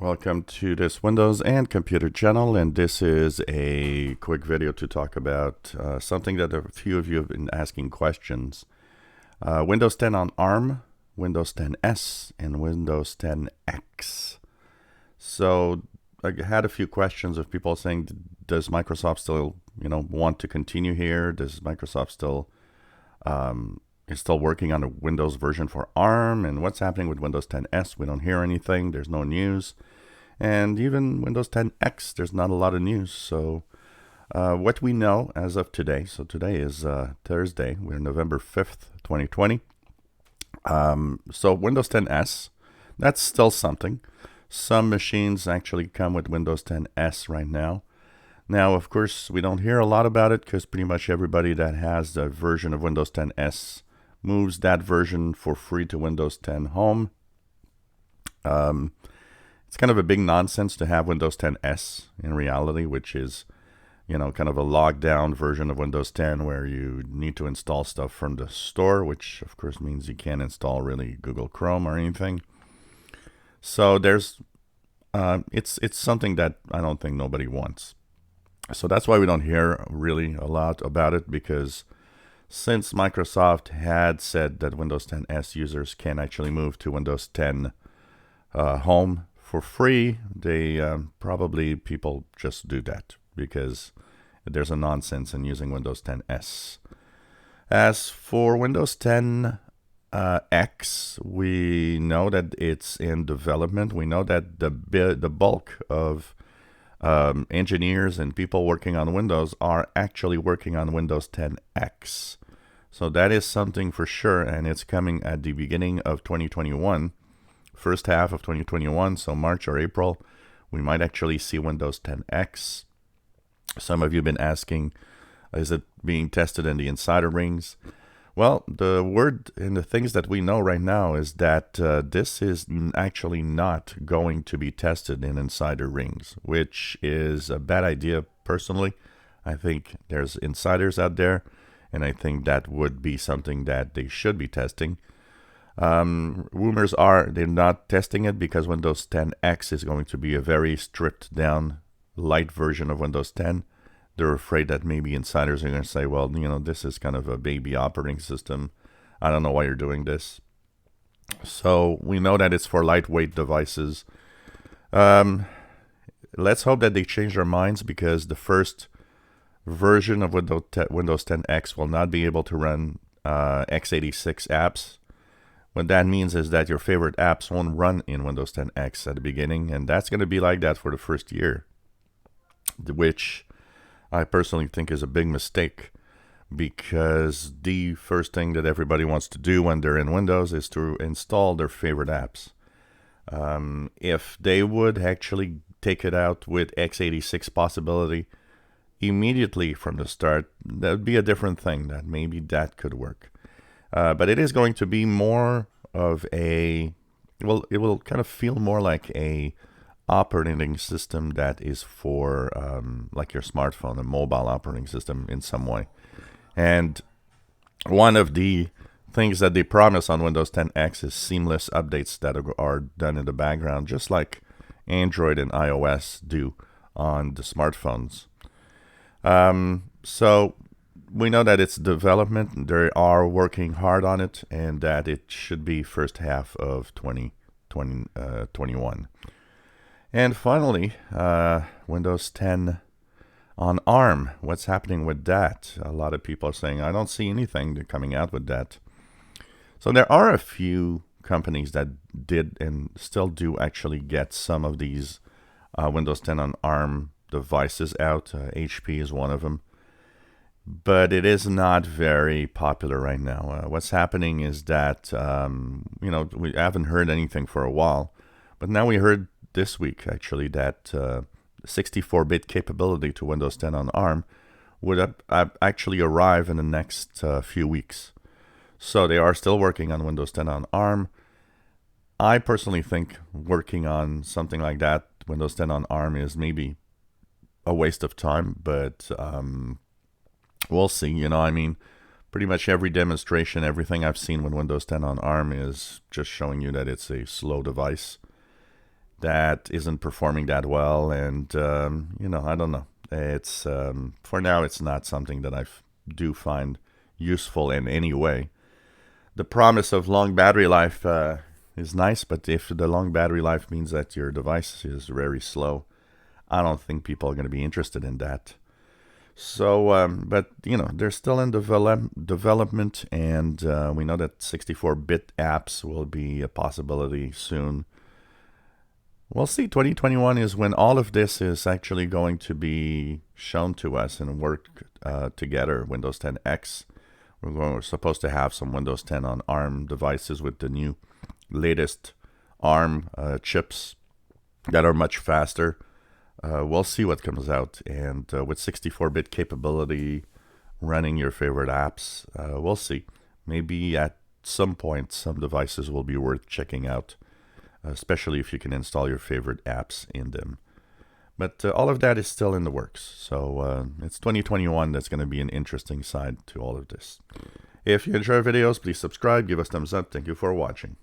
Welcome to this Windows and Computer channel, and this is a quick video to talk about something that a few of you have been asking questions. Windows 10 on ARM, Windows 10S, and Windows 10X. So I had a few questions of people saying, does Microsoft still, want to continue here? Does Microsoft still is still working on a Windows version for ARM? And what's happening with Windows 10S? We don't hear anything. There's no news. And even Windows 10X, there's not a lot of news. So what we know as of today, so today is Thursday, we're November 5th, 2020. So Windows 10S, that's still something. Some machines actually come with Windows 10S right now. Now, of course, we don't hear a lot about it because pretty much everybody that has a version of Windows 10S moves that version for free to Windows 10 Home. It's kind of a big nonsense to have Windows 10S in reality, which is, kind of a locked down version of Windows 10 where you need to install stuff from the store, which of course means you can't install really Google Chrome or anything. So it's something that I don't think nobody wants. So that's why we don't hear really a lot about it, because since Microsoft had said that Windows 10S users can actually move to Windows 10 Home for free, they probably people just do that because there's a nonsense in using Windows 10S. As for Windows 10 X, we know that it's in development. We know that the bulk of engineers and people working on Windows are actually working on Windows 10X. So that is something for sure, and it's coming at the beginning of 2021, first half of 2021, so March or April, we might actually see Windows 10X. Some of you have been asking, is it being tested in the insider rings? Well, the word and the things that we know right now is that this is actually not going to be tested in insider rings, which is a bad idea personally. I think there's insiders out there, and I think that would be something that they should be testing. Rumors are they're not testing it because Windows 10X is going to be a very stripped down light version of Windows 10. They're afraid that maybe insiders are going to say, well, this is kind of a baby operating system. I don't know why you're doing this. So we know that it's for lightweight devices. Let's hope that they change their minds, because the first version of Windows 10X will not be able to run x86 apps. What that means is that your favorite apps won't run in Windows 10X at the beginning, and that's going to be like that for the first year, which I personally think is a big mistake, because the first thing that everybody wants to do when they're in Windows is to install their favorite apps. If they would actually take it out with x86 possibility immediately from the start, that would be a different thing. That maybe that could work. But it is going to be more of it will kind of feel more like a operating system that is for like your smartphone, a mobile operating system in some way. And one of the things that they promise on Windows 10X is seamless updates that are done in the background, just like Android and iOS do on the smartphones. So we know that it's development. They are working hard on it, and that it should be first half of 2021. And finally, Windows 10 on ARM. What's happening with that? A lot of people are saying, I don't see anything coming out with that. So there are a few companies that did and still do actually get some of these Windows 10 on ARM devices out. HP is one of them. But it is not very popular right now. What's happening is that, we haven't heard anything for a while. But now we heard this week, actually, that 64-bit capability to Windows 10 on ARM would actually arrive in the next few weeks. So they are still working on Windows 10 on ARM. I personally think working on something like that, Windows 10 on ARM, is maybe a waste of time, but we'll see. Pretty much every demonstration, everything I've seen with Windows 10 on ARM is just showing you that it's a slow device. that isn't performing that well, and I don't know. It's for now, it's not something that do find useful in any way. The promise of long battery life is nice, but if the long battery life means that your device is very slow, I don't think people are going to be interested in that. So, but they're still in development, and we know that 64-bit apps will be a possibility soon. We'll see. 2021 is when all of this is actually going to be shown to us and work together. Windows 10 X. We're supposed to have some Windows 10 on ARM devices with the new latest ARM chips that are much faster. We'll see what comes out. And with 64-bit capability running your favorite apps, we'll see. Maybe at some point, some devices will be worth checking out, especially if you can install your favorite apps in them. But all of that is still in the works. So it's 2021 that's going to be an interesting side to all of this. If you enjoy our videos, please subscribe, give us thumbs up. Thank you for watching.